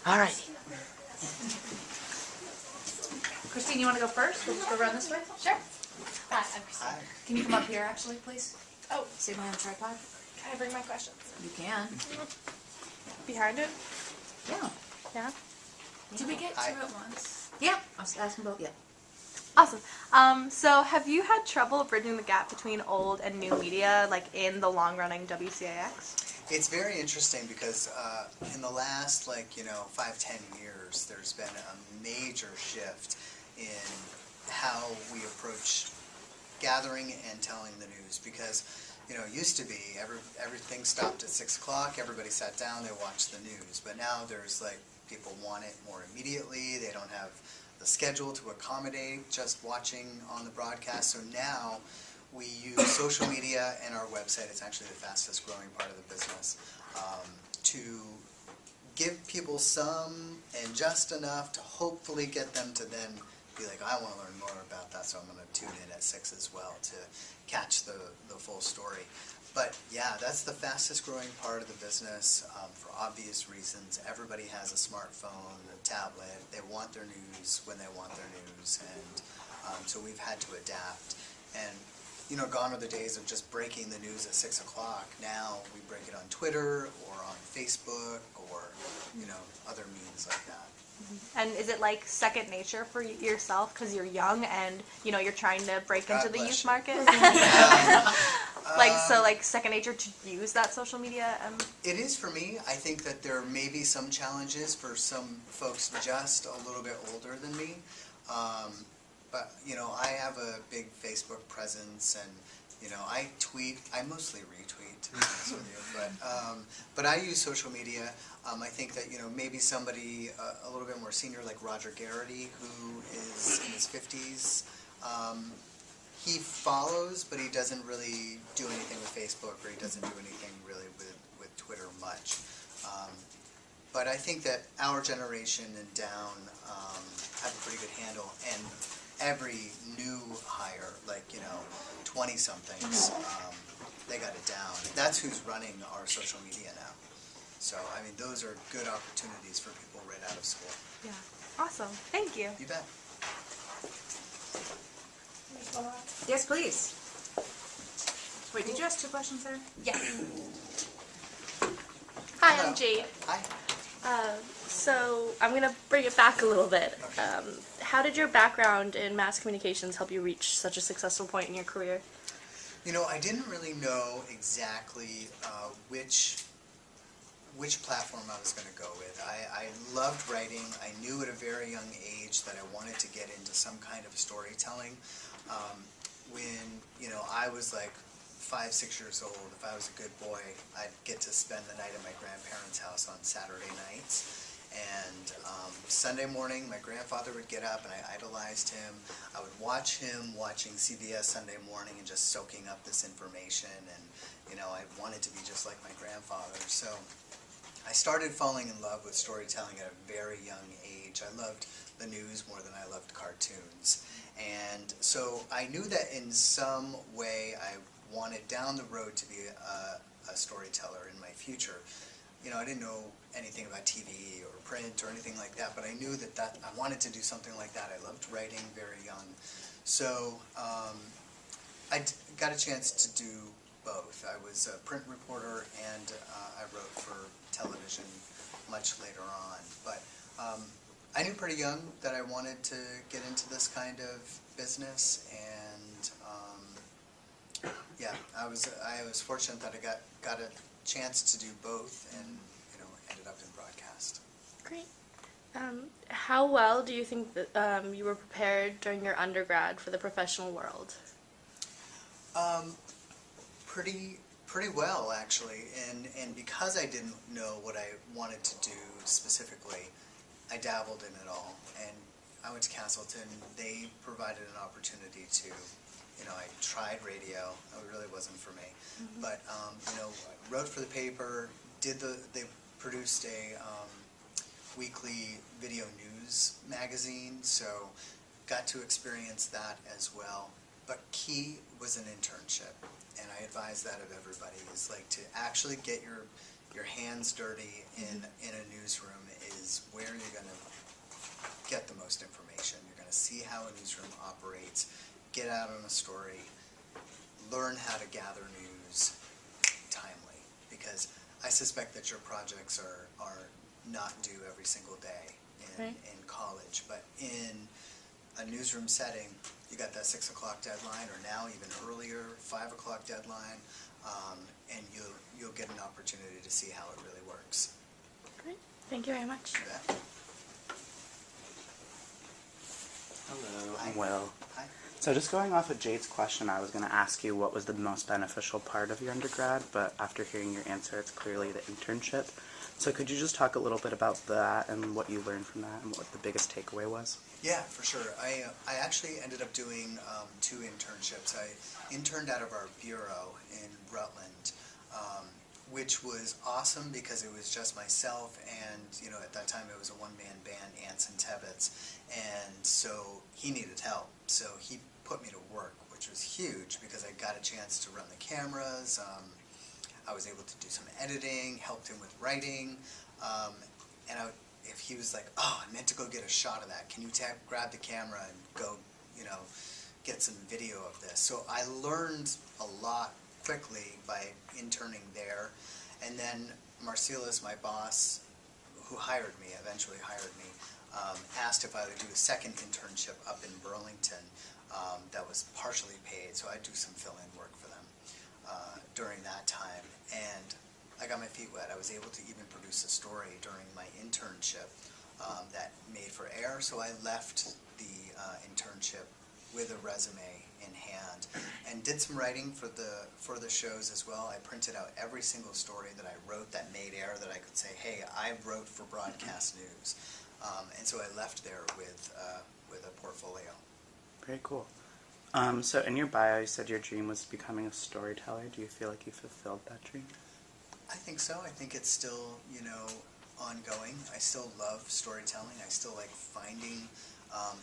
All right. Christine, you want to go first? We'll just go around this way. Sure. Hi, I'm Christine. Hi. Can you come up here, actually, please? Oh, Save my own tripod. can I bring my questions? You can. Behind it? Yeah. Yeah. Did we get Hi. two at once? Yeah. I was asking both. Yeah. Awesome. So have you had trouble bridging the gap between old and new media, like in the long-running WCAX? It's very interesting because in the last, 5-10 years, there's been a major shift in how we approach gathering and telling the news. Because, it used to be everything stopped at 6 o'clock, everybody sat down, they watched the news. But now there's people want it more immediately, they don't have the schedule to accommodate just watching on the broadcast. So now we use social media and our website. It's actually the fastest growing part of the business, to give people some and just enough to hopefully get them to then be like, I want to learn more about that, so I'm going to tune in at 6 as well to catch the full story. But yeah, that's the fastest growing part of the business, for obvious reasons. Everybody has a smartphone, a tablet. They want their news when they want their news, and so we've had to adapt. And gone are the days of just breaking the news at 6 o'clock. Now we break it on Twitter or on Facebook or other means like that. And is it like second nature for yourself because you're young and you're trying to break God into the bless youth you. market? Second nature to use that social media? It is for me. I think that there may be some challenges for some folks just a little bit older than me. But, I have a big Facebook presence, and, I tweet. I mostly retweet, to be honest with you. But I use social media. I think that, maybe somebody a little bit more senior, like Roger Garrity, who is in his 50s, he follows, but he doesn't really do anything with Facebook, or he doesn't do anything really with Twitter much. But I think that our generation and down have a pretty good handle, and every new hire, 20-somethings, they got it down. That's who's running our social media now. So, those are good opportunities for people right out of school. Yeah. Awesome. Thank you. You bet. Yes, please. Wait, did you ask two questions there? Yes. Hi, Hello. I'm Jade. Hi. So I'm going to bring it back a little bit. Okay. How did your background in mass communications help you reach such a successful point in your career? I didn't really know exactly which platform I was going to go with. I loved writing. I knew at a very young age that I wanted to get into some kind of storytelling. When, I was 5-6 years old, if I was a good boy, I'd get to spend the night at my grandparents' house on Saturday nights. And Sunday morning, my grandfather would get up, and I idolized him. I would watch him watching CBS Sunday Morning and just soaking up this information. And, I wanted to be just like my grandfather. So I started falling in love with storytelling at a very young age. I loved the news more than I loved cartoons. And so I knew that in some way I wanted down the road to be a storyteller in my future. I didn't know anything about TV or print or anything like that, but I knew that I wanted to do something like that. I loved writing very young. So I got a chance to do both. I was a print reporter and I wrote for television much later on. But I knew pretty young that I wanted to get into this kind of business, and yeah, I was fortunate that I got a chance to do both, and ended up in broadcast. Great. How well do you think that you were prepared during your undergrad for the professional world? Pretty well, actually, and because I didn't know what I wanted to do specifically, I dabbled in it all. And I went to Castleton. They provided an opportunity to, I tried radio. It really wasn't for me. Mm-hmm. But I wrote for the paper. They produced a weekly video news magazine, so got to experience that as well. But key was an internship, and I advise that of everybody, is to actually get your your hands dirty in a newsroom is where you're going to get the most information. You're going to see how a newsroom operates, get out on a story, learn how to gather news timely, because I suspect that your projects are not due every single day in college, but in a newsroom setting, you got that 6 o'clock deadline, or now even earlier, 5 o'clock deadline, and you'll get an opportunity to see how it really works. Great. Thank you very much. You bet. Hello, Hi. I'm Will. Hi. So just going off of Jade's question, I was going to ask you what was the most beneficial part of your undergrad, but after hearing your answer, it's clearly the internship. So could you just talk a little bit about that and what you learned from that and what the biggest takeaway was? Yeah, for sure. I actually ended up doing 2 internships. I interned out of our bureau in Rutland, which was awesome because it was just myself and, you know, at that time it was a one-man band, Anson Tebbets, and so he needed help. So he put me to work, which was huge because I got a chance to run the cameras. I was able to do some editing, helped him with writing, and if he was like, oh, I meant to go get a shot of that, can you grab the camera and go, you know, get some video of this? So I learned a lot quickly by interning there, and then Marcellus, my boss, who eventually hired me, asked if I would do a second internship up in Burlington that was partially paid, so I'd do some fill-in work for them during that time, and I got my feet wet. I was able to even produce a story during my internship that made for air, so I left the internship with a resume in hand and did some writing for the shows as well. I printed out every single story that I wrote that made air that I could say, hey, I wrote for broadcast news. And so I left there with a portfolio. Very cool. So in your bio, you said your dream was becoming a storyteller. Do you feel like you fulfilled that dream? I think so. I think it's still, you know, ongoing. I still love storytelling. I still like finding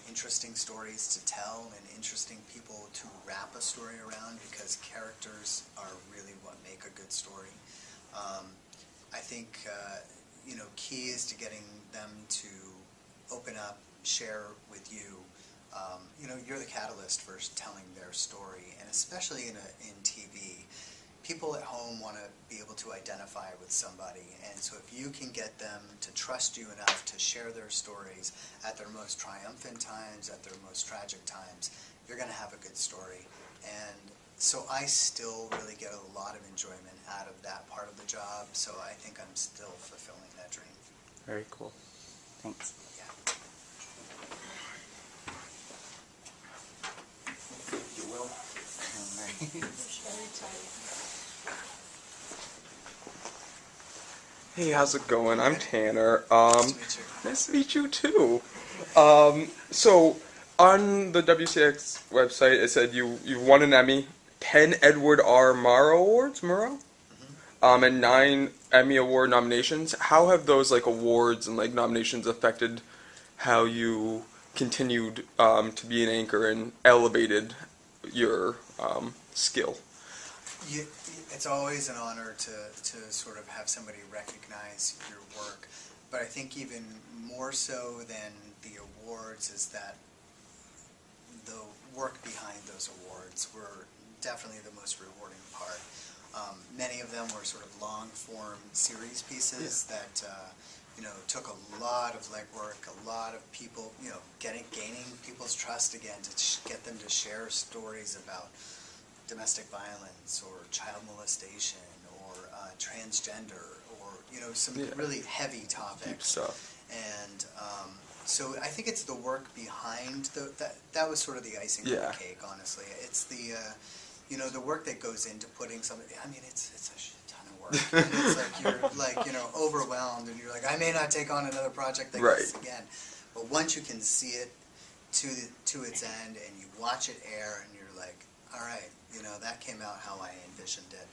interesting stories to tell and interesting people to wrap a story around, because characters are really what make a good story. I think, you know, key is to getting them to open up, share with you. You know, you're the catalyst for telling their story, and especially in TV. People at home want to be able to identify with somebody, and so if you can get them to trust you enough to share their stories at their most triumphant times, at their most tragic times, you're going to have a good story. And so I still really get a lot of enjoyment out of that part of the job, so I think I'm still fulfilling that dream. Very cool. Thanks. Yeah. You will. Hey, how's it going? I'm Tanner. Nice to meet you. Nice to meet you too. So on the WCX website, it said you've won an Emmy, 10 Edward R. Murrow, and 9 Emmy Award nominations. How have those awards and nominations affected how you continued to be an anchor and elevated your skill? It's always an honor to sort of have somebody recognize your work, but I think even more so than the awards is that the work behind those awards were definitely the most rewarding part. Many of them were sort of long-form series pieces that you know, took a lot of legwork, a lot of people, you know, gaining people's trust again to get them to share stories about domestic violence or child molestation or transgender or, you know, some really heavy topics. Deep stuff. And so I think it's the work behind that was sort of the icing on the cake, honestly. It's the you know, the work that goes into putting something. I mean, it's a shit ton of work. And it's like you're you know, overwhelmed, and you're like, I may not take on another project like this again. But once you can see it to its end, and you watch it air, and you're like, all right, you know, that came out how I envisioned it.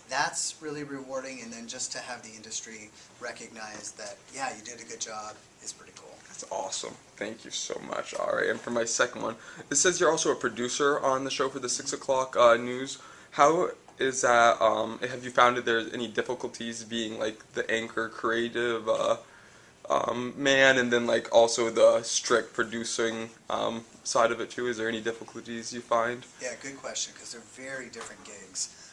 That's really rewarding, and then just to have the industry recognize that, yeah, you did a good job is pretty cool. That's awesome. Thank you so much. All right, and for my second one, it says you're also a producer on the show for the 6 o'clock news. How is that have you found that there's any difficulties being like the anchor creative man, and then like also the strict producing side of it too? Is there any difficulties you find? Yeah, good question, because they're very different gigs.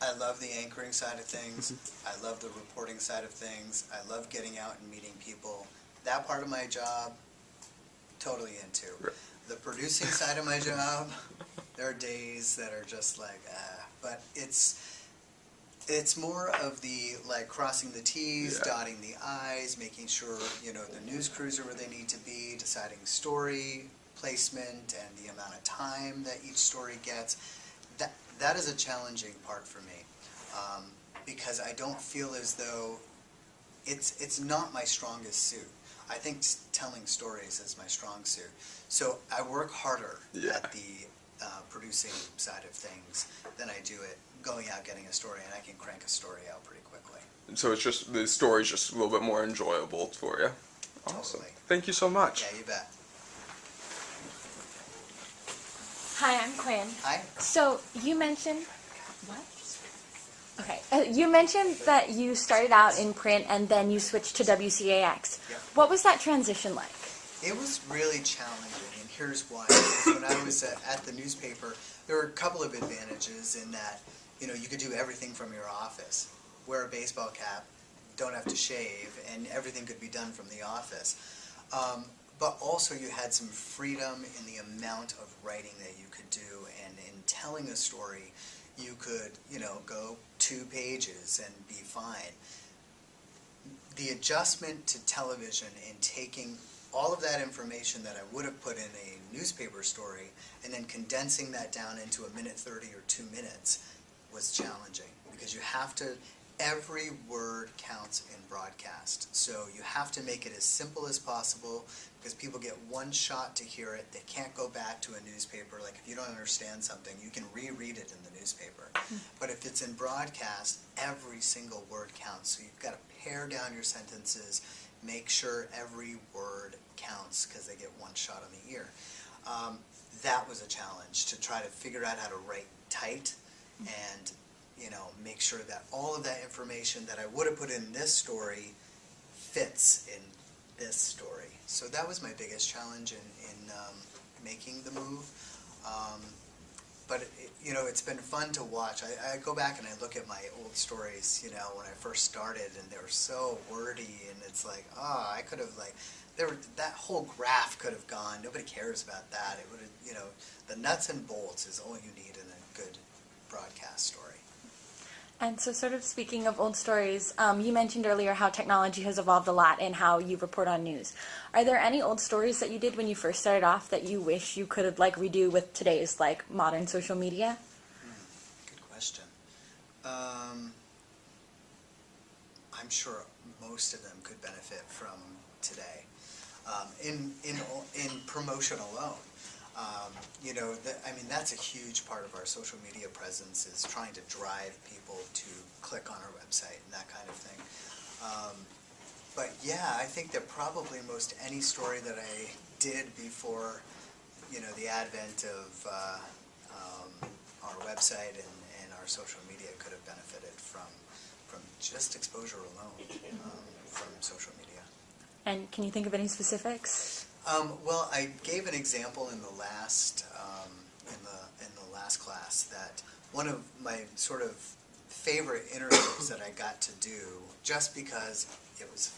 I love the anchoring side of things. I love the reporting side of things. I love getting out and meeting people. That part of my job, totally into. Right. The producing side of my job, there are days that are just like, but it's more of the like crossing the T's, Yeah. dotting the I's, making sure, you know, the news crews are where they need to be, deciding story placement and the amount of time that each story gets. That is a challenging part for me, because I don't feel as though it's not my strongest suit. I think telling stories is my strong suit. So I work harder Yeah. at the producing side of things than I do at going out getting a story, and I can crank a story out pretty quickly. So it's just the story's just a little bit more enjoyable for you. Awesome. Totally. Thank you so much. Yeah, you bet. Hi, I'm Quinn. Hi. So you mentioned what? Okay, you mentioned that you started out in print and then you switched to WCAX. Yeah. What was that transition like? It was really challenging, and here's why. Because when I was at the newspaper, there were a couple of advantages in that, you know, you could do everything from your office. Wear a baseball cap, don't have to shave, and everything could be done from the office. But also you had some freedom in the amount of writing that you could do, and in telling a story, you could, you know, go 2 pages and be fine. The adjustment to television and taking all of that information that I would have put in a newspaper story and then condensing that down into 1:30 or 2 minutes was challenging, because you have to, every word counts in broadcast. So you have to make it as simple as possible, because people get one shot to hear it. They can't go back to a newspaper. Like if you don't understand something, you can reread it in the newspaper. But if it's in broadcast, every single word counts. So you've got to pare down your sentences, make sure every word counts, because they get one shot on the ear. That was a challenge, to try to figure out how to write tight and, you know, make sure that all of that information that I would have put in this story fits in this story. So that was my biggest challenge in making the move. But you know, it's been fun to watch. I go back and I look at my old stories, you know, when I first started, and they were so wordy, and it's like, I could have like, that whole graph could have gone. Nobody cares about that. It would have, you know, the nuts and bolts is all you need in a good broadcast story. And so sort of speaking of old stories, you mentioned earlier how technology has evolved a lot in how you report on news. Are there any old stories that you did when you first started off that you wish you could like redo with today's like modern social media? Good question. I'm sure most of them could benefit from today. In promotion alone. You know, I mean, that's a huge part of our social media presence, is trying to drive people to click on our website and that kind of thing. But yeah, I think that probably most any story that I did before, you know, the advent of our website and our social media could have benefited from just exposure alone from social media. And can you think of any specifics? Well, I gave an example in the last class that one of my sort of favorite interviews that I got to do, just because it was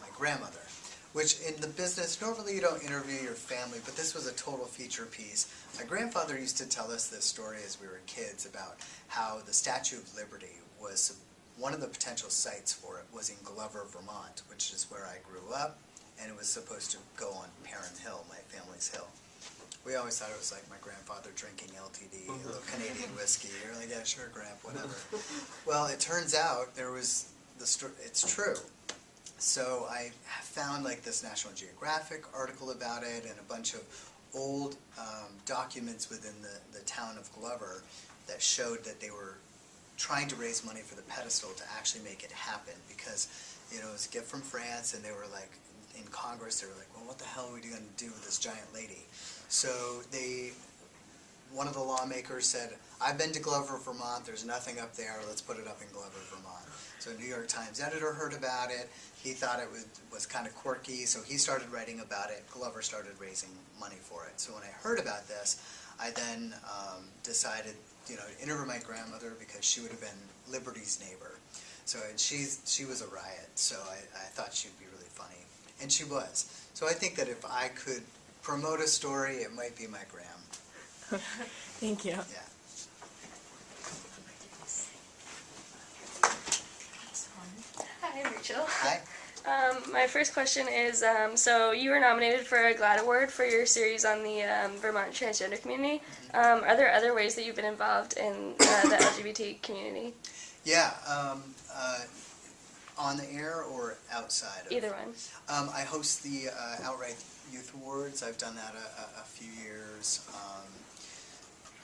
my grandmother, which in the business normally you don't interview your family, but this was a total feature piece. My grandfather used to tell us this story as we were kids about how the Statue of Liberty was one of the potential sites for it was in Glover, Vermont, which is where I grew up. And it was supposed to go on Perrin Hill, my family's hill. We always thought it was like my grandfather drinking LTD, a little Canadian whiskey. You're like, yeah, sure, Gramp, whatever. Well, it turns out there was it's true. So I found like this National Geographic article about it, and a bunch of old documents within the town of Glover that showed that they were trying to raise money for the pedestal to actually make it happen, because, you know, it was a gift from France, and they were like, in Congress, they were like, well, what the hell are we going to do with this giant lady? So they one of the lawmakers said, "I've been to Glover, Vermont, there's nothing up there, let's put it up in Glover, Vermont." So a New York Times editor heard about it, he thought it was kind of quirky, so he started writing about it. Glover started raising money for it. So when I heard about this, I then decided, to interview my grandmother because she would have been Liberty's neighbor. So and she was a riot, so I thought she'd be really funny. And she was. So I think that if I could promote a story, it might be my gram. Thank you. Yeah. Hi, Rachel. Hi. My first question is, so you were nominated for a GLAAD Award for your series on the Vermont transgender community. Are there other ways that you've been involved in the LGBT community? Yeah. On the air or outside? Either one. I host the Outright Youth Awards. I've done that a few years.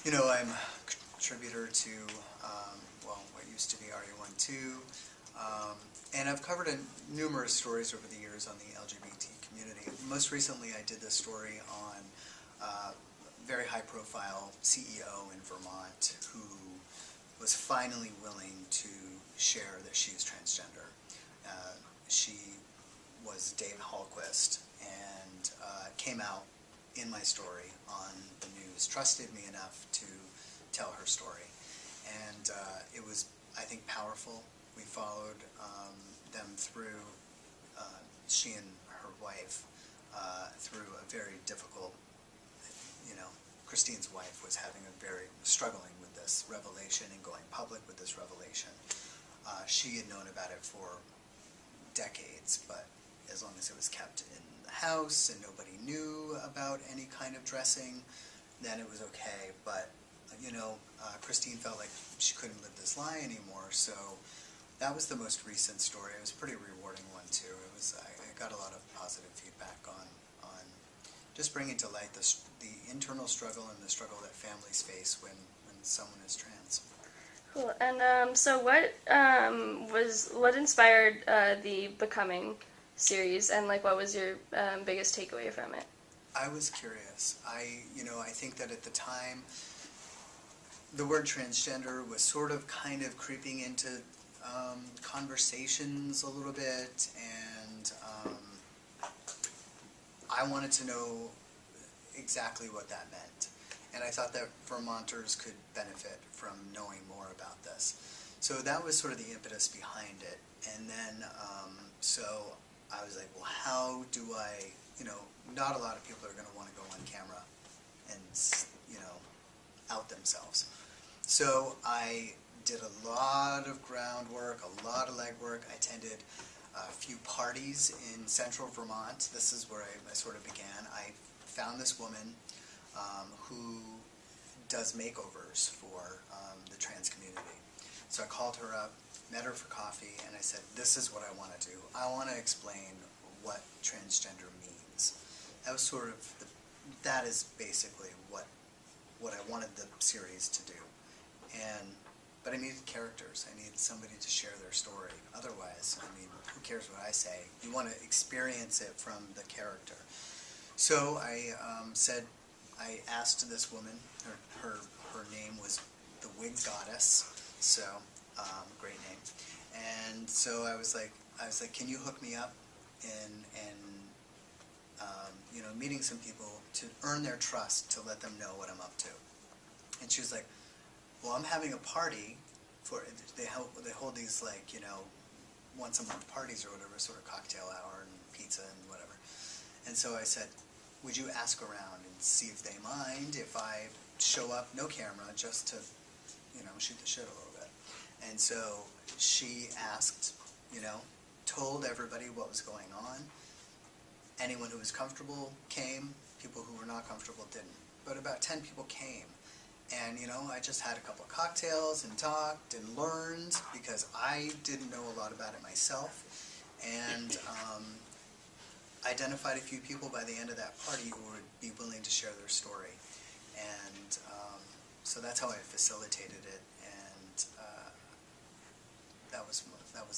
I'm a contributor to, what used to be RE12. And I've covered numerous stories over the years on the LGBT community. Most recently, I did this story on a very high-profile CEO in Vermont who was finally willing to share that she's transgender. She was Dave Hallquist, and came out in my story on the news, trusted me enough to tell her story. And it was, I think, powerful. We followed them through, she and her wife, through a very difficult, Christine's wife was struggling with this revelation and going public with this revelation. She had known about it for decades, but as long as it was kept in the house and nobody knew about any kind of dressing, then it was okay. But, Christine felt like she couldn't live this lie anymore, so that was the most recent story. It was a pretty rewarding one, too. I got a lot of positive feedback on just bringing to light the internal struggle and the struggle that families face when someone is trans. Cool. And so what inspired the Becoming series, and what was your biggest takeaway from it? I was curious. I think that at the time, the word transgender was sort of kind of creeping into conversations a little bit, and I wanted to know exactly what that meant. And I thought that Vermonters could benefit from knowing more about this. So that was sort of the impetus behind it. And then, so I was like, well, how do I, not a lot of people are going to want to go on camera and, out themselves. So I did a lot of groundwork, a lot of legwork. I attended a few parties in central Vermont. This is where I sort of began. I found this woman who does makeovers for the trans community. So I called her up, met her for coffee, and I said, this is what I want to do. I want to explain what transgender means. That was sort of, that is basically what I wanted the series to do. But I needed characters. I needed somebody to share their story. Otherwise, who cares what I say? You want to experience it from the character. So I I asked this woman, her name was the Wig Goddess, so great name. And so I was like, can you hook me up in meeting some people to earn their trust, to let them know what I'm up to? And she was like, well, I'm having a party for, they hold these once a month parties or whatever, sort of cocktail hour and pizza and whatever. And so I said, would you ask around and see if they mind if I show up, no camera, just to, shoot the shit a little bit. And so she asked, told everybody what was going on. Anyone who was comfortable came, people who were not comfortable didn't. But about 10 people came. And, I just had a couple of cocktails and talked and learned, because I didn't know a lot about it myself. And identified a few people by the end of that party who would be willing to share their story. And so that's how I facilitated it. And that was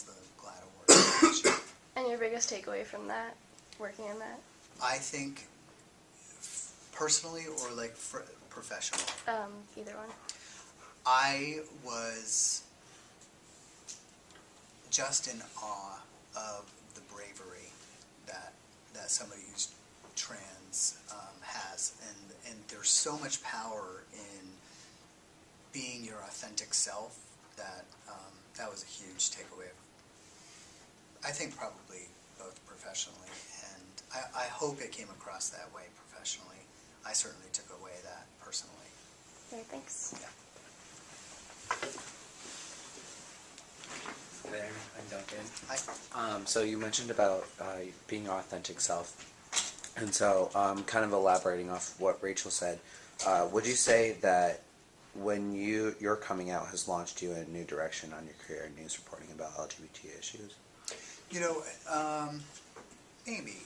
the GLAAD Award. And your biggest takeaway from that, working in that? I think, personally, or professional? Either one. I was just in awe of the bravery that somebody who's trans has, and there's so much power in being your authentic self that that was a huge takeaway. I think probably both professionally, and I hope it came across that way professionally. I certainly took away that personally. Okay, thanks. Yeah. There, I'm Duncan. Hi. So you mentioned about being your authentic self, and so kind of elaborating off what Rachel said, would you say that when your coming out has launched you in a new direction on your career in news reporting about LGBT issues? You know, maybe.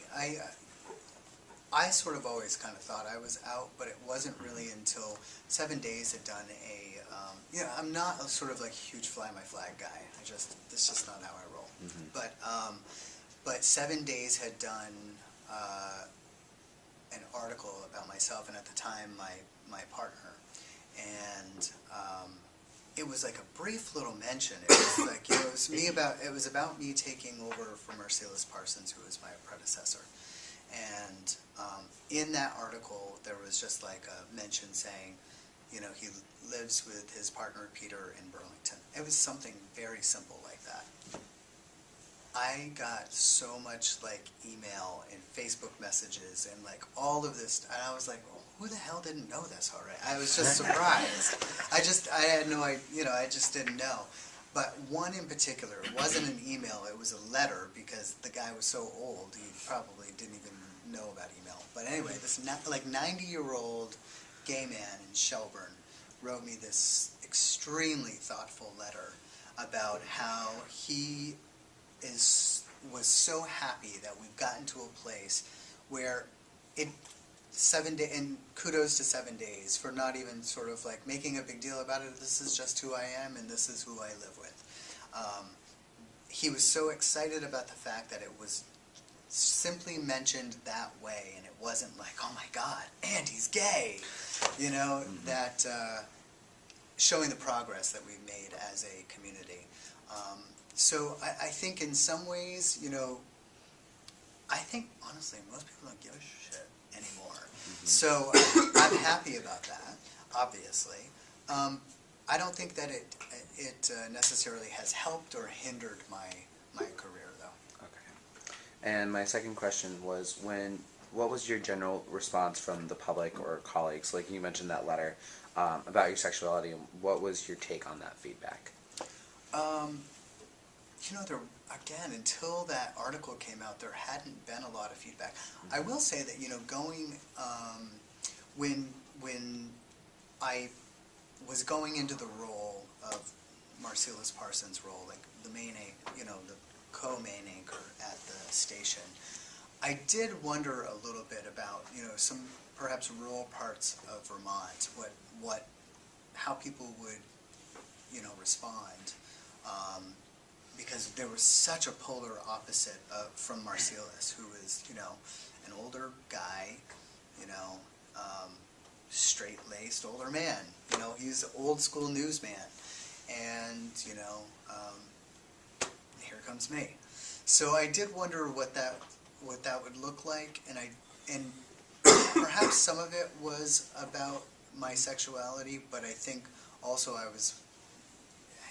I sort of always kind of thought I was out, but it wasn't really until 7 Days had done a, you know, I'm not a sort of like huge fly my flag guy. That's just not how I roll. Mm-hmm. But 7 Days had done an article about myself, and at the time my partner, and it was like a brief little mention. It was like, you know, it was about me taking over from Marcellus Parsons, who was my predecessor. And in that article, there was just like a mention saying, you know, he lives with his partner Peter in Burlington. It was something very simple like that. I got so much like email and Facebook messages and like all of this, and I was like, well, who the hell didn't know this already? I was just surprised. I had no idea, you know, I just didn't know. But one in particular, it wasn't an email, it was a letter, because the guy was so old, he probably didn't even know about email. But anyway, this like 90-year-old gay man in Shelburne wrote me this extremely thoughtful letter about how he was so happy that we've gotten to a place where and kudos to 7 Days for not even sort of like making a big deal about it. This is just who I am, and this is who I live with. He was so excited about the fact that it was simply mentioned that way, and it wasn't like, oh my God, Andy's gay, you know, that showing the progress that we've made as a community. So I think in some ways, you know, I think honestly most people don't give a shit anymore. So I'm happy about that, obviously. I don't think that it necessarily has helped or hindered my career, though. Okay. And my second question was what was your general response from the public or colleagues, like you mentioned that letter, about your sexuality, and what was your take on that feedback? You know, again, until that article came out, there hadn't been a lot of feedback. I will say that, you know, when I was going into the role of Marcellus Parsons' role, like the co-main anchor at the station, I did wonder a little bit about, you know, some perhaps rural parts of Vermont, how people would, you know, respond. Because there was such a polar opposite from Marcellus, who is, you know, an older guy, you know, straight-laced older man. You know, he's an old-school newsman, and you know, here comes me. So I did wonder what that would look like, and perhaps some of it was about my sexuality, but I think also I was,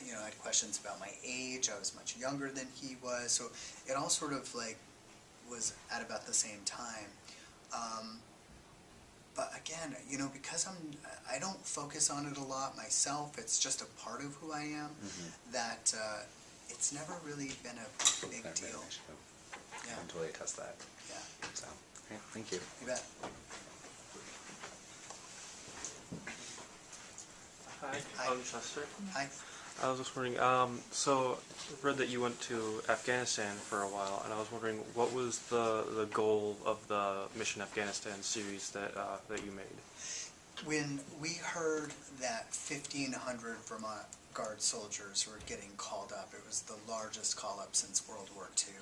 you know, I had questions about my age. I was much younger than he was, so it all sort of like was at about the same time. But again, you know, because I don't focus on it a lot myself, it's just a part of who I am, that it's never really been a big deal. Yeah. I can totally attest that. Yeah. So, okay, thank you. You bet. Hi, Hi. I'm Chester. Hi. I was just wondering, so I read that you went to Afghanistan for a while, and I was wondering what was the goal of the Mission Afghanistan series that you made? When we heard that 1,500 Vermont Guard soldiers were getting called up, it was the largest call-up since World War II.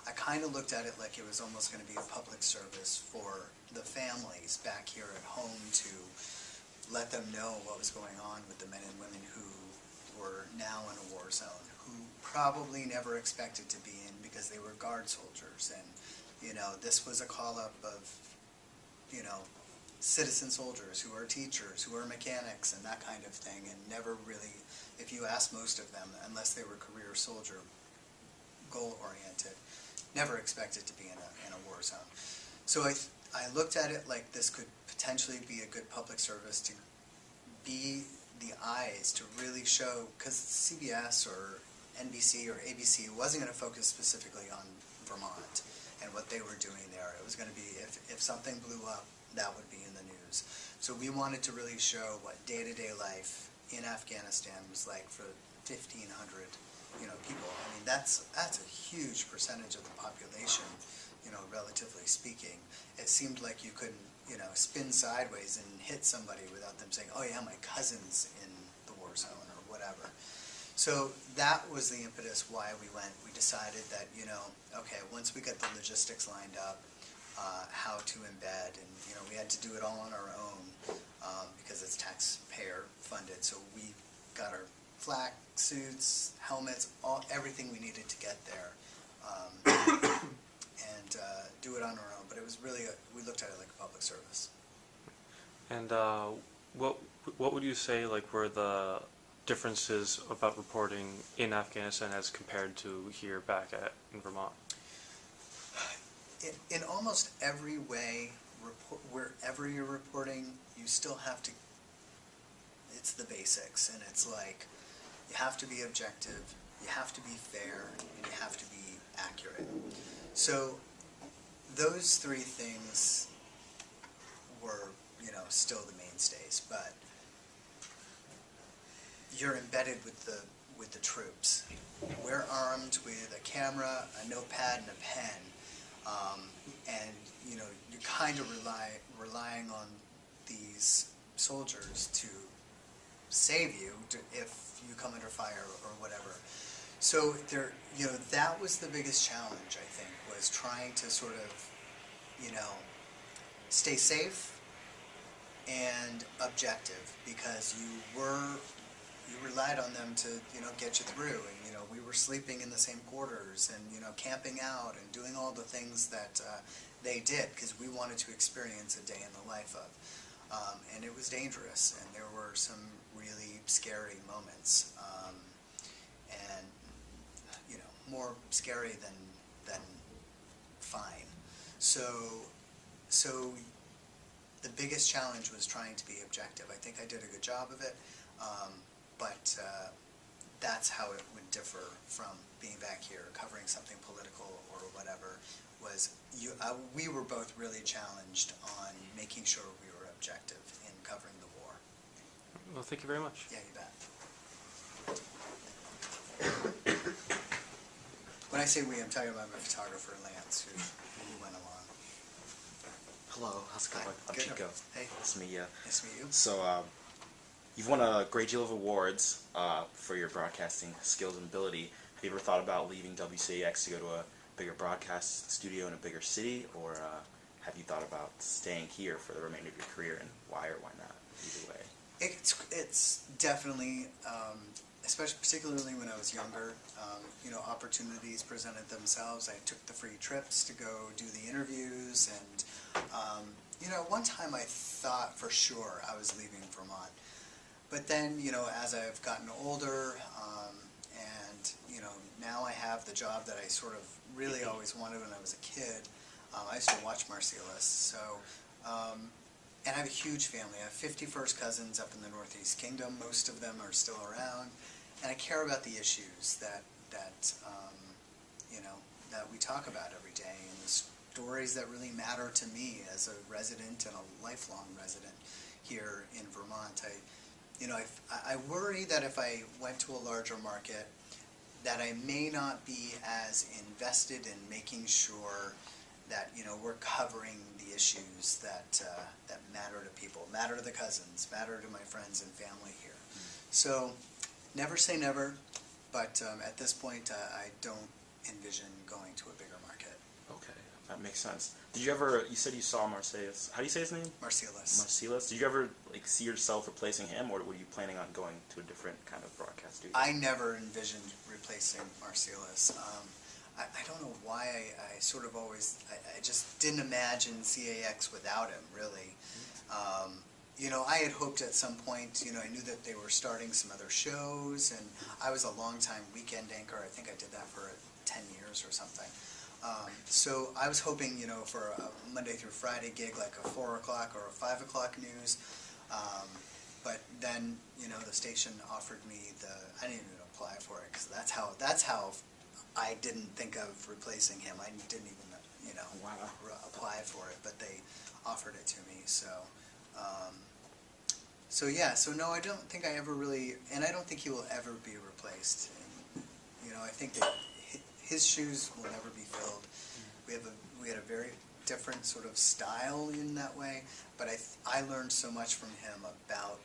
I kind of looked at it like it was almost going to be a public service for the families back here at home to let them know what was going on with the men and women who were now in a war zone, who probably never expected to be in because they were guard soldiers. And, you know, this was a call-up of, you know, citizen soldiers who are teachers, who are mechanics, and that kind of thing, and never really, if you ask most of them, unless they were career soldier, goal-oriented, never expected to be in a war zone. So I looked at it like this could potentially be a good public service to be the eyes to really show, because CBS or NBC or ABC wasn't going to focus specifically on Vermont and what they were doing there. It was going to be, if something blew up, that would be in the news. So we wanted to really show what day-to-day life in Afghanistan was like for 1,500, you know, people. I mean, that's a huge percentage of the population, you know, relatively speaking. It seemed like you couldn't, you know, spin sideways and hit somebody without them saying, oh yeah, my cousin's in the war zone or whatever. So that was the impetus why we went. We decided that, you know, okay, once we got the logistics lined up, how to embed, and, you know, we had to do it all on our own because it's taxpayer funded. So we got our flak suits, helmets, everything we needed to get there, and do it on our own. But it was really, we looked at it like a public service. And what would you say like were the differences about reporting in Afghanistan as compared to here back in Vermont? In almost every way, wherever you're reporting, you still have to, it's the basics, and it's like, you have to be objective, you have to be fair, and you have to be accurate. So those three things were, you know, still the mainstays, but you're embedded with the troops. We're armed with a camera, a notepad, and a pen. And, you know, you're kind of relying on these soldiers to save you if you come under fire or whatever. So there, you know, that was the biggest challenge, I think, was trying to sort of, you know, stay safe and objective, because you relied on them to, you know, get you through. And, you know, we were sleeping in the same quarters and, you know, camping out and doing all the things that they did, because we wanted to experience a day in the life of. And it was dangerous, and there were some really scary moments, and, you know, more scary than fine. So the biggest challenge was trying to be objective. I think I did a good job of it. But that's how it would differ from being back here, covering something political or whatever. We were both really challenged on making sure we were objective in covering the war. Well, thank you very much. Yeah, you bet. When I say we, I'm talking about my photographer, Lance, who went along. Hello, how's it going? I'm Good. Chico. Hey. Nice to meet you. Nice to meet you. So, you've won a great deal of awards for your broadcasting skills and ability. Have you ever thought about leaving WCAX to go to a bigger broadcast studio in a bigger city, or have you thought about staying here for the remainder of your career, and why or why not? Either way. It's definitely, particularly when I was younger, you know, opportunities presented themselves. I took the free trips to go do the interviews, and you know, one time I thought for sure I was leaving Vermont. But then, you know, as I've gotten older, and, you know, now I have the job that I sort of really always wanted when I was a kid. I used to watch Marcellus, so, and I have a huge family. I have 50 first cousins up in the Northeast Kingdom. Most of them are still around, and I care about the issues that you know, that we talk about every day, and the stories that really matter to me as a resident and a lifelong resident here in Vermont. I worry that if I went to a larger market, that I may not be as invested in making sure that, you know, we're covering the issues that that matter to people, matter to the cousins, matter to my friends and family here. So, never say never, but at this point, I don't envision going to a bigger market. Okay, that makes sense. Did you ever? You said you saw Marcellus. How do you say his name? Marcellus. Marcellus. Did you ever like see yourself replacing him, or were you planning on going to a different kind of broadcast studio? I never envisioned replacing Marcellus. I don't know why I sort of always, I just didn't imagine CAX without him, really. You know, I had hoped at some point, you know, I knew that they were starting some other shows, and I was a long-time weekend anchor. I think I did that for 10 years or something. So I was hoping, you know, for a Monday through Friday gig, like a 4 o'clock or a 5 o'clock news. But then, you know, the station offered me I didn't even apply for it, because that's how I didn't think of replacing him. I didn't even, you know, apply for it, but they offered it to me. So yeah, so no, I don't think I ever really, and I don't think he will ever be replaced. And, you know, I think that his shoes will never be filled. We had a very different sort of style in that way, but I learned so much from him about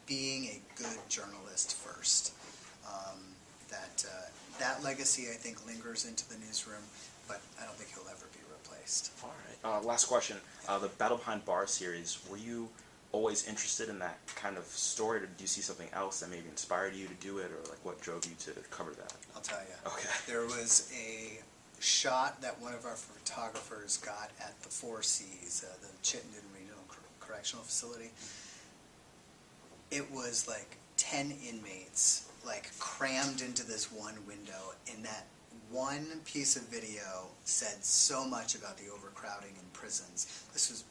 being a good journalist first. That legacy, I think, lingers into the newsroom, but I don't think he'll ever be replaced. All right. Last question. The Battle Behind Bars series, were you always interested in that kind of story, or did you see something else that maybe inspired you to do it, or like what drove you to cover that? I'll tell you. Okay. There was a shot that one of our photographers got at the Four Seas, the Chittenden Regional Correctional Facility. It was like 10 inmates, like crammed into this one window, and that one piece of video said so much about the overcrowding in prisons. This was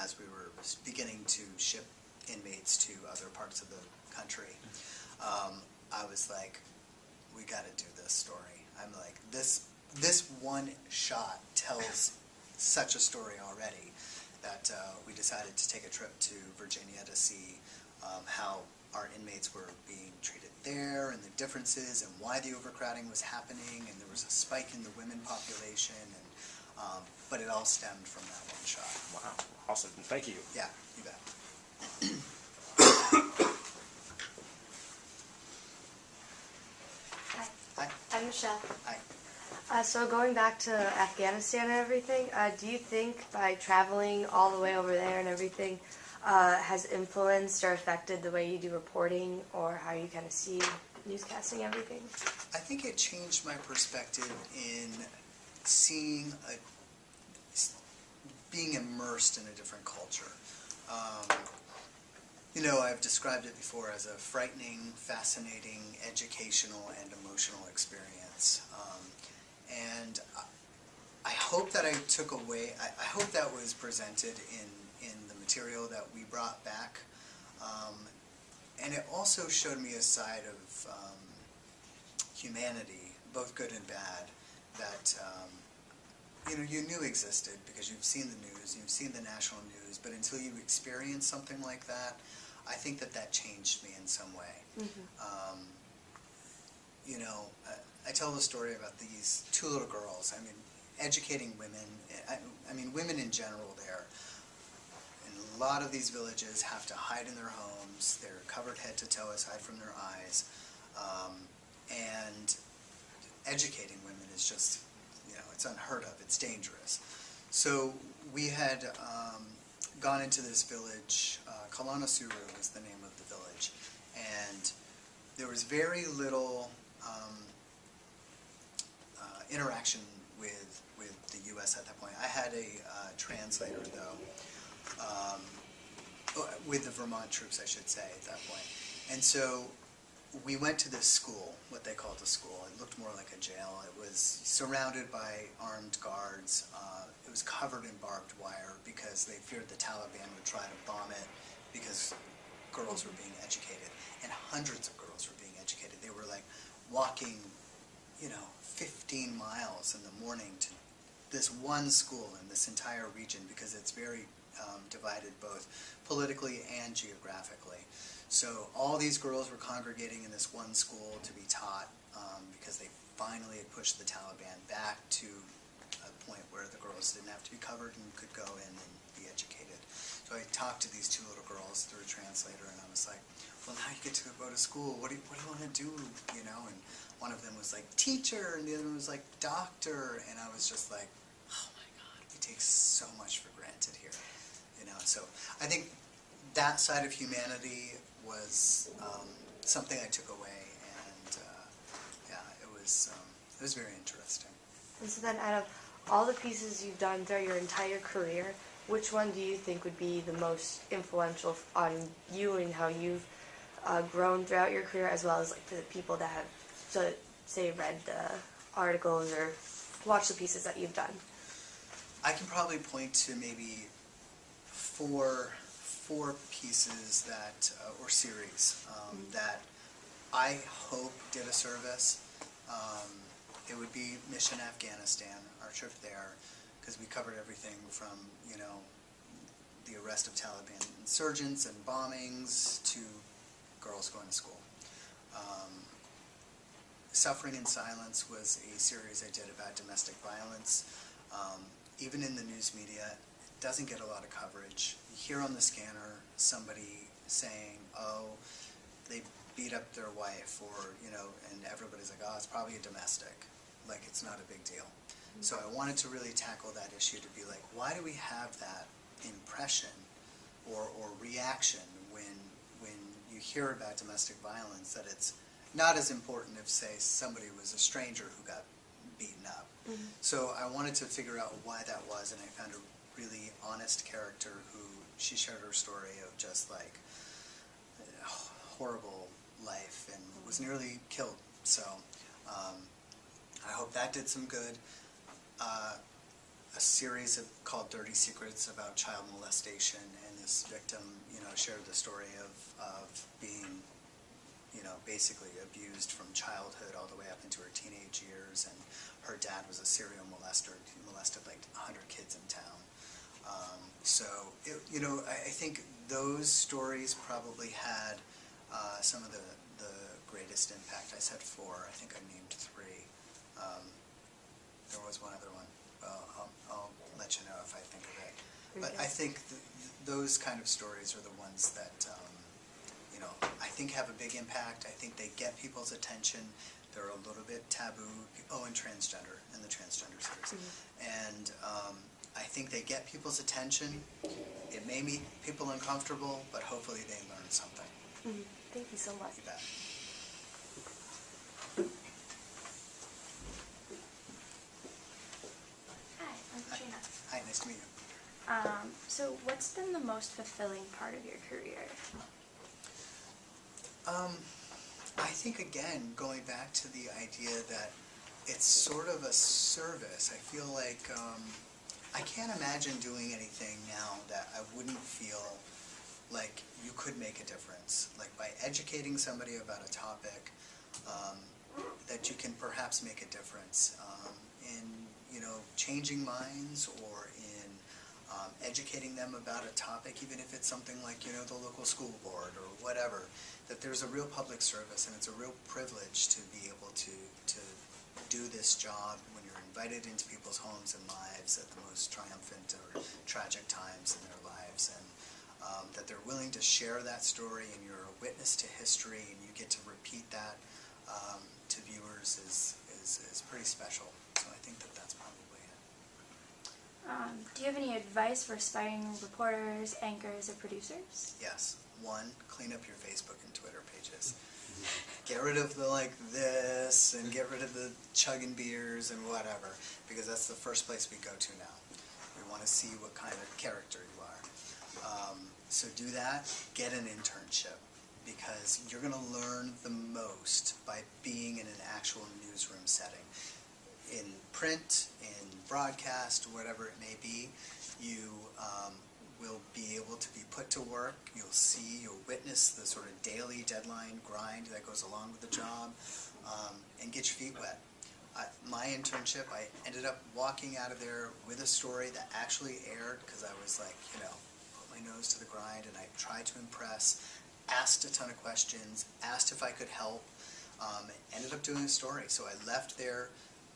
as we were beginning to ship inmates to other parts of the country. I was like, we got to do this story. I'm like, this one shot tells such a story already that we decided to take a trip to Virginia to see how our inmates were being treated there, and the differences, and why the overcrowding was happening, and there was a spike in the women population, and but it all stemmed from that one shot. Wow. Awesome. Thank you. Yeah, you bet. Hi. Hi. I'm Michelle. Hi. So going back to Afghanistan and everything, do you think by traveling all the way over there and everything has influenced or affected the way you do reporting or how you kind of see newscasting everything? I think it changed my perspective in seeing being immersed in a different culture. You know, I've described it before as a frightening, fascinating, educational, and emotional experience. And I hope that I took away, I hope that was presented in the material that we brought back. And it also showed me a side of humanity, both good and bad, that you know, you knew existed because you've seen the news, you've seen the national news, but until you experience something like that, I think that changed me in some way. Mm-hmm. You know, I tell the story about these two little girls. I mean, educating women, I mean, women in general there. In a lot of these villages have to hide in their homes. They're covered head to toe aside from their eyes. And educating women is just, you know, it's unheard of. It's dangerous. So we had gone into this village. Kalana Suru was the name of the village. And there was very little interaction with the U.S. at that point. I had a translator, though, with the Vermont troops, I should say, at that point. And so we went to this school, what they called a school. It looked more like a jail. It was surrounded by armed guards. It was covered in barbed wire because they feared the Taliban would try to bomb it because girls were being educated. And hundreds of girls were being educated. They were like walking, you know, 15 miles in the morning to this one school in this entire region because it's very divided both politically and geographically. So all these girls were congregating in this one school to be taught because they finally had pushed the Taliban back to a point where the girls didn't have to be covered and could go in and be educated. So I talked to these two little girls through a translator, and I was like, well, now you get to go to school. What do you want to do, you know? And one of them was like, teacher, and the other one was like, doctor. And I was just like, take so much for granted here, you know. So I think that side of humanity was something I took away, and yeah, it was very interesting. And so then, out of all the pieces you've done throughout your entire career, which one do you think would be the most influential on you and how you've grown throughout your career, as well as like for the people that have, so, say, read the articles or watched the pieces that you've done? I can probably point to maybe four pieces that or series that I hope did a service. It would be Mission Afghanistan, our trip there, because we covered everything from, you know, the arrest of Taliban insurgents and bombings to girls going to school. Suffering in Silence was a series I did about domestic violence. Even in the news media, it doesn't get a lot of coverage. You hear on the scanner somebody saying, oh, they beat up their wife, or, you know, and everybody's like, oh, it's probably a domestic. Like, it's not a big deal. So I wanted to really tackle that issue, to be like, why do we have that impression or reaction when you hear about domestic violence, that it's not as important if, say, somebody was a stranger who got beaten up. So I wanted to figure out why that was, and I found a really honest character who, she shared her story of just like a horrible life and was nearly killed. So I hope that did some good. A series called Dirty Secrets about child molestation, and this victim, you know, shared the story of being, you know, basically abused from childhood all the way up into her teenage years, and her dad was a serial molester. He molested like 100 kids in town. So, you know, I think those stories probably had some of the greatest impact. I said 4. I think I named 3. There was one other one. I'll let you know if I think of it. But I think those kind of stories are the ones that, you know, I think have a big impact. I think they get people's attention. They're a little bit taboo. Oh, and transgender, in the transgender series. And I think they get people's attention. It may make people uncomfortable, but hopefully they learn something. Thank you so much. You bet. Hi, I'm Katrina. Hi, nice to meet you. So what's been the most fulfilling part of your career? I think, again, going back to the idea that it's sort of a service. I feel like I can't imagine doing anything now that I wouldn't feel like you could make a difference. Like by educating somebody about a topic, that you can perhaps make a difference in, you know, changing minds, or in educating them about a topic, even if it's something like, you know, the local school board or whatever, that there's a real public service, and it's a real privilege to be able to do this job when you're invited into people's homes and lives at the most triumphant or tragic times in their lives, and that they're willing to share that story, and you're a witness to history, and you get to repeat that to viewers is pretty special. So I think that that's probably it. Do you have any advice for aspiring reporters, anchors, or producers? Yes. 1, clean up your Facebook and Twitter pages. Get rid of the like this, and get rid of the chugging beers and whatever, because that's the first place we go to now. We want to see what kind of character you are. So do that. Get an internship, because you're going to learn the most by being in an actual newsroom setting. In print, in broadcast, whatever it may be, you will be able to be put to work. You'll witness the sort of daily deadline grind that goes along with the job, and get your feet wet. My internship, I ended up walking out of there with a story that actually aired, because I was like, you know, put my nose to the grind, and I tried to impress, asked a ton of questions, asked if I could help, ended up doing a story. So I left there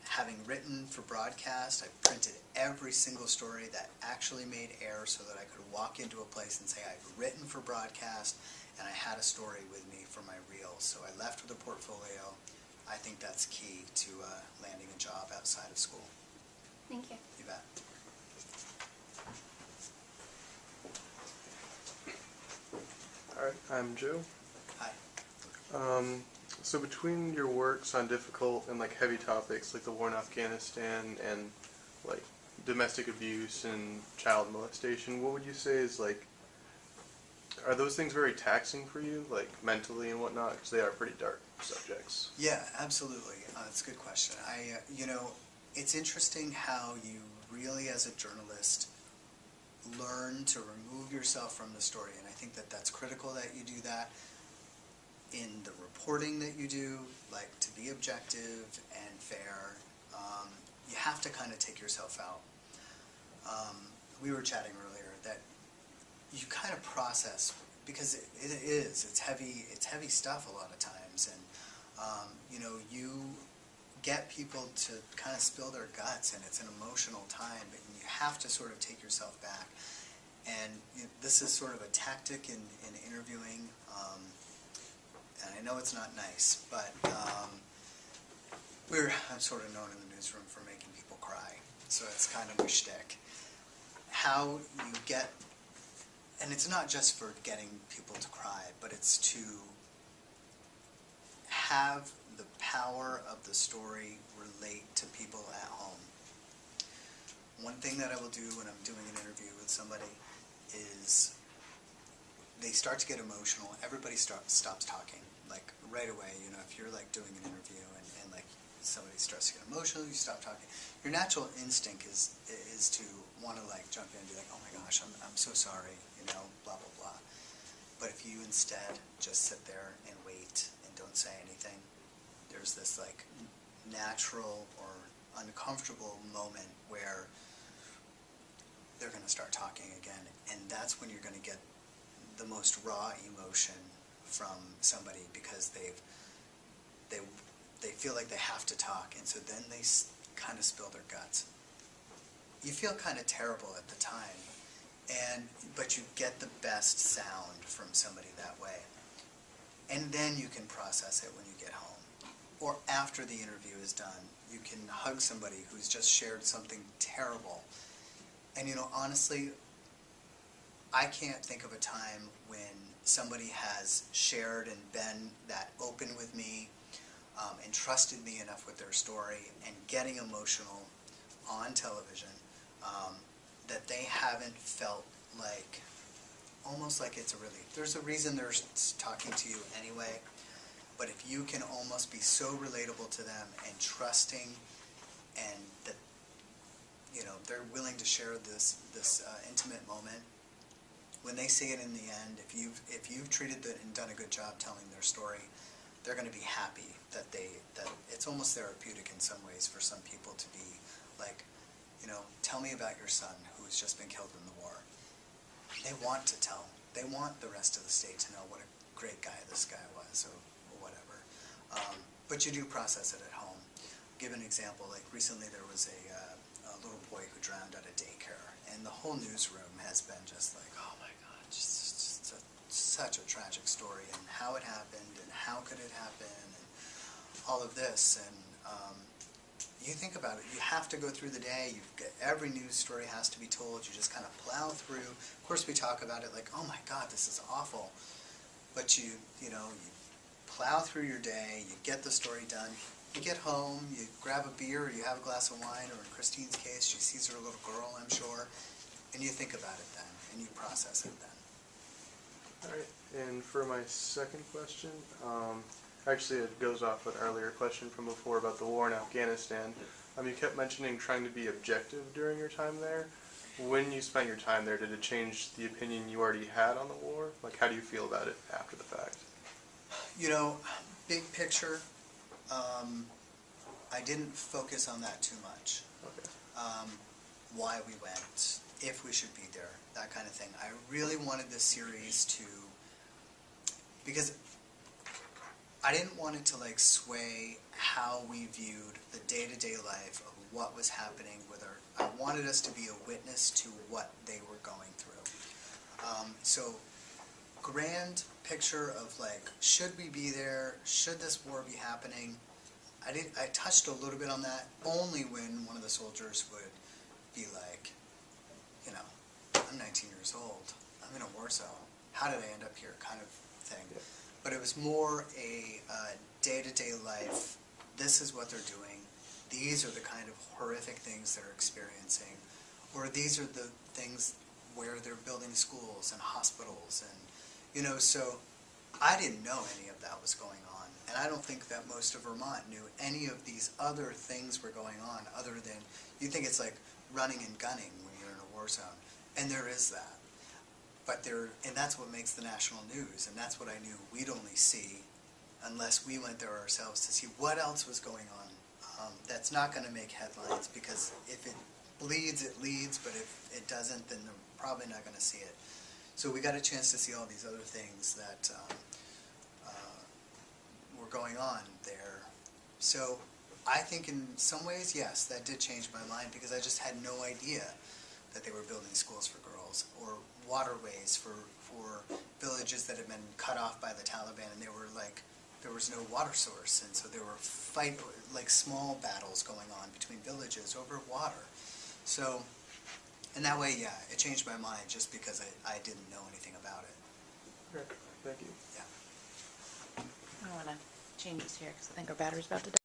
having written for broadcast. I printed every single story that actually made air, so that I could walk into a place and say I've written for broadcast, and I had a story with me for my reel. So I left with a portfolio. I think that's key to landing a job outside of school. Thank you. You bet. Alright, I'm Joe. Hi. So between your works on difficult and like heavy topics like the war in Afghanistan and like domestic abuse and child molestation, what would you say is like, are those things very taxing for you, like mentally and whatnot? Because they are pretty dark subjects. Yeah, absolutely. It's a good question. It's interesting how you really, as a journalist, learn to remove yourself from the story, and I think that that's critical that you do that in the reporting that you do, like to be objective and fair. You have to kind of take yourself out. We were chatting earlier that you kind of process, because it's heavy stuff a lot of times, and you get people to kind of spill their guts, and it's an emotional time, but you have to sort of take yourself back. And this is sort of a tactic in interviewing, and I know it's not nice, but I'm sort of known in the newsroom for making people cry, so it's kind of my shtick. How you get, and it's not just for getting people to cry, but it's to have the power of the story relate to people at home. One thing that I will do when I'm doing an interview with somebody is they start to get emotional. Everybody stops talking, like right away. If you're like doing an interview and like somebody starts to get emotional, you stop talking. Your natural instinct is to want to like jump in and be like, oh my gosh, I'm so sorry, blah blah blah. But if you instead just sit there and wait and don't say anything, there's this like natural or uncomfortable moment where they're going to start talking again, and that's when you're going to get the most raw emotion from somebody, because they feel like they have to talk, and so then they kind of spill their guts. You feel kind of terrible at the time, but you get the best sound from somebody that way, and then you can process it when you get home. Or after the interview is done, you can hug somebody who's just shared something terrible. And honestly, I can't think of a time when somebody has shared and been that open with me, and trusted me enough with their story, and getting emotional on television, that they haven't felt like, almost like it's a relief. There's a reason they're talking to you anyway, but if you can almost be so relatable to them and trusting, and that they're willing to share this intimate moment, when they see it in the end, if you've treated and done a good job telling their story, they're going to be happy that it's almost therapeutic in some ways for some people to be like, tell me about your son who's just been killed in the war. They want to tell. They want the rest of the state to know what a great guy this guy was, or whatever. But you do process it at home. I'll give an example. Like recently, there was a little boy who drowned at a daycare, and the whole newsroom has been just like, oh my God, just such a tragic story, and how it happened, and how could it happen, and all of this. And you think about it, you have to go through the day, every news story has to be told, you just kind of plow through. Of course we talk about it like, oh my God, this is awful. But you plow through your day, you get the story done, you get home, you grab a beer, or you have a glass of wine, or in Christine's case, she sees her little girl, I'm sure, and you think about it then, and you process it then. Alright, and for my second question, actually it goes off an earlier question from before about the war in Afghanistan. You kept mentioning trying to be objective during your time there. When you spent your time there, did it change the opinion you already had on the war? Like, how do you feel about it after the fact? Big picture, I didn't focus on that too much. Okay. Why we went, if we should be there, that kind of thing. I really wanted this series to, because I didn't want it to like sway how we viewed the day-to-day life of what was happening with our, I wanted us to be a witness to what they were going through. So grand picture of like, should we be there? Should this war be happening? I touched a little bit on that only when one of the soldiers would be like, I'm 19 years old. I'm in a war zone. how did I end up here kind of thing. Yeah. But it was more a day-to-day life. This is what they're doing. These are the kind of horrific things they're experiencing. Or these are the things where they're building schools and hospitals. And, you know, so I didn't know any of that was going on. And I don't think that most of Vermont knew any of these other things were going on other than, you think it's like running and gunning when you're in a war zone. And there is that. But and that's what makes the national news, and that's what I knew we'd only see unless we went there ourselves to see what else was going on. That's not going to make headlines, because if it bleeds, it leads, but if it doesn't, then they're probably not going to see it. So we got a chance to see all these other things that were going on there. So I think in some ways, yes, that did change my mind, because I just had no idea that they were building schools for girls, or waterways for villages that had been cut off by the Taliban, and they were like, there was no water source, and so there were like small battles going on between villages over water. So, in that way, yeah, it changed my mind just because I didn't know anything about it. Okay, thank you. I want to change this here because I think our battery's about to die.